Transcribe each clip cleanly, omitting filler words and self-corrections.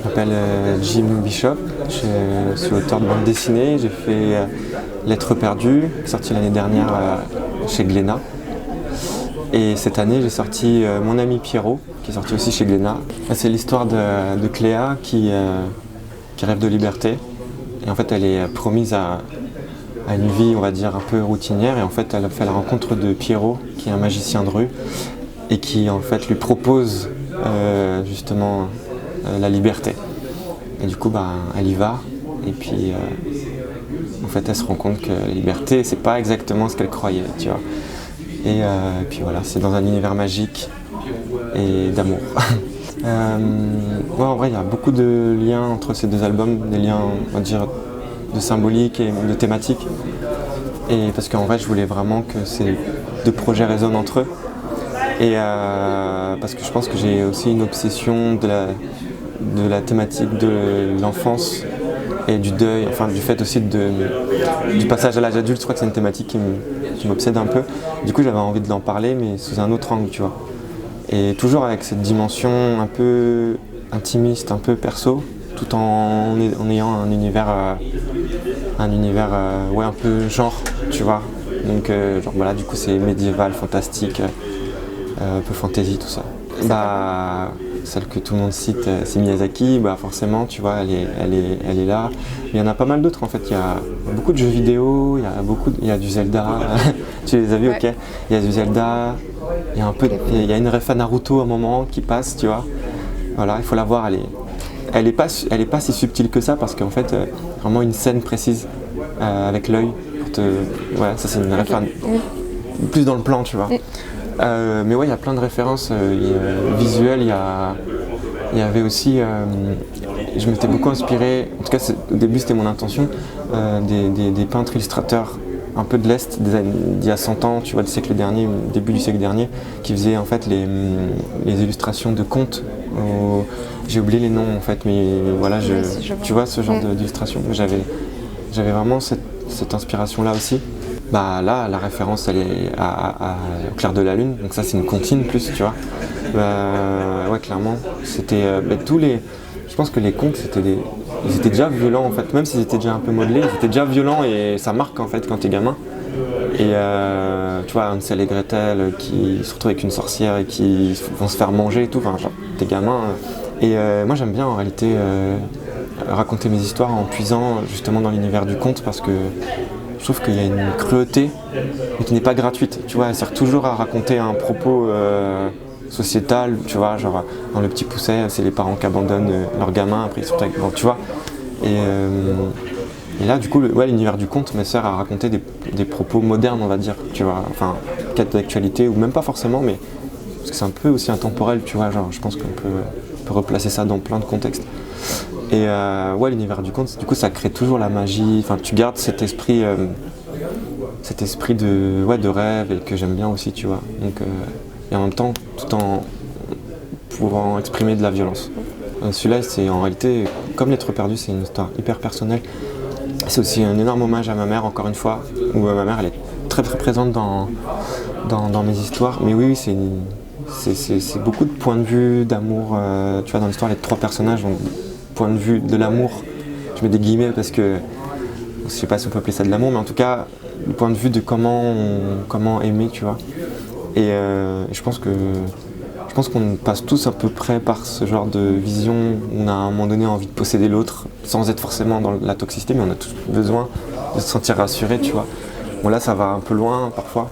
m'appelle Jim Bishop, je suis auteur de bande dessinée, j'ai fait Lettres perdues, sorti l'année dernière chez Glénat. Et cette année j'ai sorti Mon ami Pierrot, qui est sorti aussi chez Glénat. C'est l'histoire de Cléa qui rêve de liberté. Et en fait elle est promise à une vie, on va dire, un peu routinière. Et en fait elle a fait la rencontre de Pierrot, qui est un magicien de rue, et qui en fait lui propose justement la liberté. Et du coup elle y va. Et puis en fait elle se rend compte que la liberté c'est pas exactement ce qu'elle croyait, tu vois. Et puis voilà, c'est dans un univers magique et d'amour. En vrai il y a beaucoup de liens entre ces deux albums, des liens on va dire de symbolique et de thématique. Et parce qu'en vrai je voulais vraiment que ces deux projets résonnent entre eux. Et parce que je pense que j'ai aussi une obsession de la thématique de l'enfance et du deuil, enfin du fait aussi du passage à l'âge adulte. Je crois que c'est une thématique qui m'obsède un peu. Du coup j'avais envie de l'en parler, mais sous un autre angle, tu vois. Et toujours avec cette dimension un peu intimiste, un peu perso, tout en ayant un univers un peu genre, tu vois. Donc genre voilà, du coup c'est médiéval, fantastique, un peu fantasy, tout ça. Celle que tout le monde cite, c'est Miyazaki, forcément, tu vois, elle est là. Mais il y en a pas mal d'autres en fait, il y a beaucoup de jeux vidéo, il y a du Zelda, tu les as vus, ok. Il y a du Zelda, il y a une ref à Naruto à un moment qui passe, tu vois. Voilà, il faut la voir, elle est pas si subtile que ça, parce qu'en fait, vraiment une scène précise avec l'œil. Voilà, ça c'est une ref plus dans le plan, tu vois. Mais ouais, il y a plein de références visuelles. Il y avait aussi, je m'étais beaucoup inspiré, en tout cas au début c'était mon intention, des peintres illustrateurs un peu de l'Est, d'il y a 100 ans, tu vois, du siècle dernier, début du siècle dernier, qui faisaient en fait les illustrations de contes. J'ai oublié les noms en fait, mais voilà, tu vois ce genre d'illustration. J'avais vraiment cette inspiration-là aussi. Là, la référence, elle est au clair de la lune, donc ça c'est une comptine plus, tu vois. Ouais, clairement, c'était je pense que les contes, ils étaient déjà violents en fait, même s'ils étaient déjà un peu modelés, ils étaient déjà violents et ça marque en fait quand t'es gamin. Et tu vois, Hansel et Gretel qui se retrouvent avec une sorcière et qui vont se faire manger et tout, enfin genre, t'es gamin. Et moi j'aime bien en réalité raconter mes histoires en puisant justement dans l'univers du conte, parce que je trouve qu'il y a une cruauté, mais qui n'est pas gratuite. Tu vois, elle sert toujours à raconter un propos sociétal, tu vois, genre dans Le Petit Pousset, c'est les parents qui abandonnent leurs gamins, après ils sont avec... Bon, tu vois. Et là, du coup, l'univers du conte me sert à raconter des propos modernes, on va dire, tu vois, enfin, peut-être d'actualité, ou même pas forcément, mais parce que c'est un peu aussi intemporel, tu vois, genre, je pense qu'on peut replacer ça dans plein de contextes. Et l'univers du conte, du coup, ça crée toujours la magie, enfin, tu gardes cet esprit de rêve, et que j'aime bien aussi, tu vois. Donc, et en même temps, tout en pouvant exprimer de la violence. Celui-là, c'est en réalité, comme Lettres perdues, c'est une histoire hyper personnelle. C'est aussi un énorme hommage à ma mère, encore une fois, où ma mère, elle est très très présente dans mes histoires. Mais oui, c'est beaucoup de points de vue, d'amour. Tu vois, dans l'histoire, les trois personnages ont point de vue de l'amour. Je mets des guillemets parce que je sais pas si on peut appeler ça de l'amour, mais en tout cas, le point de vue de comment aimer, tu vois. Et je pense qu'on passe tous à peu près par ce genre de vision. On a à un moment donné envie de posséder l'autre, sans être forcément dans la toxicité, mais on a tous besoin de se sentir rassuré, tu vois. Bon, là ça va un peu loin parfois,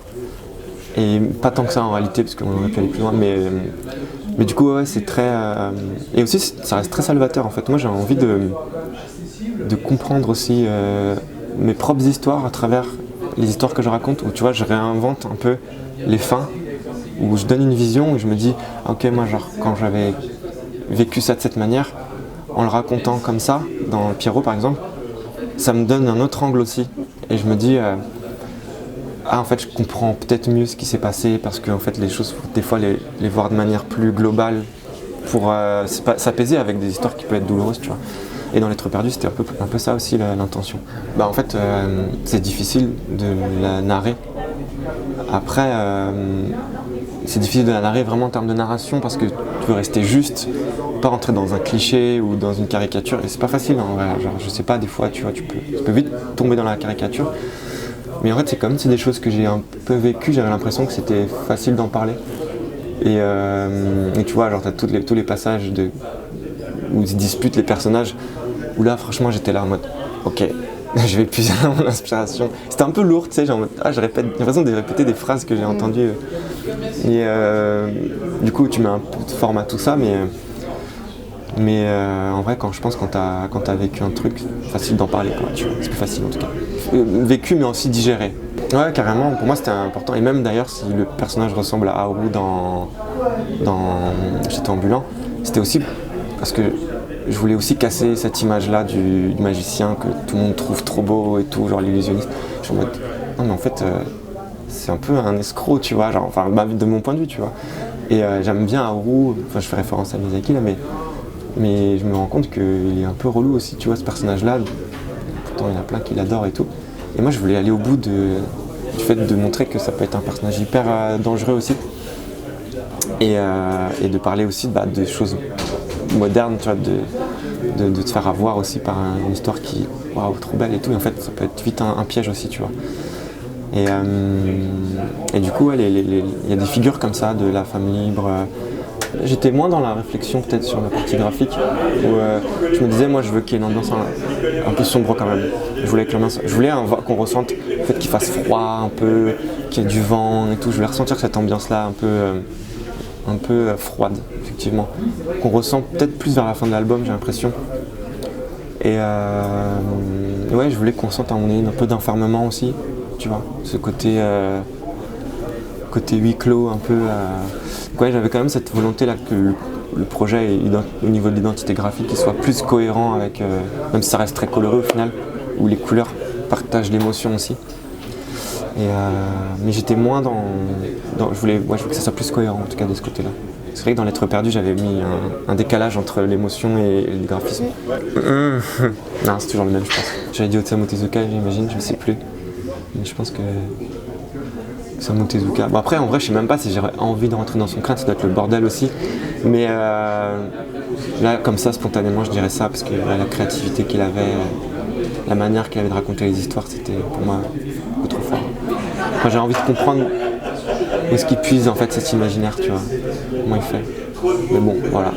et pas tant que ça en réalité, parce qu'on aurait pu aller plus loin, mais du coup ouais, c'est très... et aussi ça reste très salvateur en fait. Moi j'ai envie de comprendre aussi mes propres histoires à travers les histoires que je raconte, où tu vois, je réinvente un peu les fins, où je donne une vision et je me dis ok, moi genre quand j'avais vécu ça de cette manière, en le racontant comme ça, dans Pierrot par exemple, ça me donne un autre angle aussi, et je me dis en fait je comprends peut-être mieux ce qui s'est passé, parce que en fait les choses, des fois les voir de manière plus globale pour s'apaiser avec des histoires qui peuvent être douloureuses, tu vois. Et dans Lettres perdues, c'était un peu ça aussi l'intention. En fait c'est difficile de la narrer. Après c'est difficile de la narrer vraiment en termes de narration parce que tu veux rester juste, pas rentrer dans un cliché ou dans une caricature. Et c'est pas facile, hein, ouais, genre, je sais pas, des fois, tu vois, tu peux vite tomber dans la caricature. Mais en fait, c'est des choses que j'ai un peu vécues, j'avais l'impression que c'était facile d'en parler. Et tu vois, genre, t'as tous les passages où ils se disputent les personnages, où là, franchement, j'étais là en mode, ok, je vais puiser dans mon inspiration. C'était un peu lourd, tu sais, genre, j'ai l'impression de répéter des phrases que j'ai entendues. Et du coup, tu mets un peu de forme à tout ça, mais en vrai, quand t'as vécu un truc, facile d'en parler, quoi, tu vois, c'est plus facile en tout cas. Vécu, mais aussi digéré. Ouais, carrément, pour moi c'était important. Et même d'ailleurs, si le personnage ressemble à Haru dans J'étais ambulant, c'était aussi parce que je voulais aussi casser cette image-là du magicien que tout le monde trouve trop beau et tout, genre l'illusionniste. Je suis en mode, non mais en fait, c'est un peu un escroc, tu vois, genre, enfin, de mon point de vue, tu vois. Et j'aime bien Haru, enfin je fais référence à Miyazaki là, mais je me rends compte qu'il est un peu relou aussi, tu vois, ce personnage-là. Pourtant, il y en a plein qui l'adorent et tout. Et moi, je voulais aller au bout du fait de montrer que ça peut être un personnage hyper dangereux aussi. Et de parler aussi de choses modernes, tu vois, de te faire avoir aussi par une histoire qui est waouh, trop belle et tout. Et en fait, ça peut être vite un piège aussi, tu vois. Et du coup, il y a des figures comme ça de la femme libre. J'étais moins dans la réflexion peut-être sur la partie graphique où je me disais moi je veux qu'il y ait une ambiance un peu sombre quand même. Je voulais qu'on ressente le fait qu'il fasse froid un peu, qu'il y ait du vent et tout. Je voulais ressentir cette ambiance là un peu froide effectivement. Qu'on ressent peut-être plus vers la fin de l'album j'ai l'impression. Et ouais je voulais qu'on sente un peu d'enfermement aussi, tu vois, ce côté huis clos un peu. Ouais, j'avais quand même cette volonté là que le projet au niveau de l'identité graphique il soit plus cohérent avec, même si ça reste très coloré au final, où les couleurs partagent l'émotion aussi. Mais j'étais moins je voulais que ça soit plus cohérent en tout cas de ce côté-là. C'est vrai que dans L'être perdu j'avais mis un décalage entre l'émotion et le graphisme. Non, c'est toujours le même je pense. J'avais dit Osamu Tezuka j'imagine, je ne sais plus. Mais je pense que Osamu Tezuka. Bon après en vrai je sais même pas si j'aurais envie de rentrer dans son crâne, ça doit être le bordel aussi. Mais là comme ça spontanément je dirais ça parce que la créativité qu'il avait, la manière qu'il avait de raconter les histoires, c'était pour moi beaucoup trop fort. Enfin, j'ai envie de comprendre où est-ce qu'il puise en fait cet imaginaire, tu vois, comment il fait. Mais bon, voilà.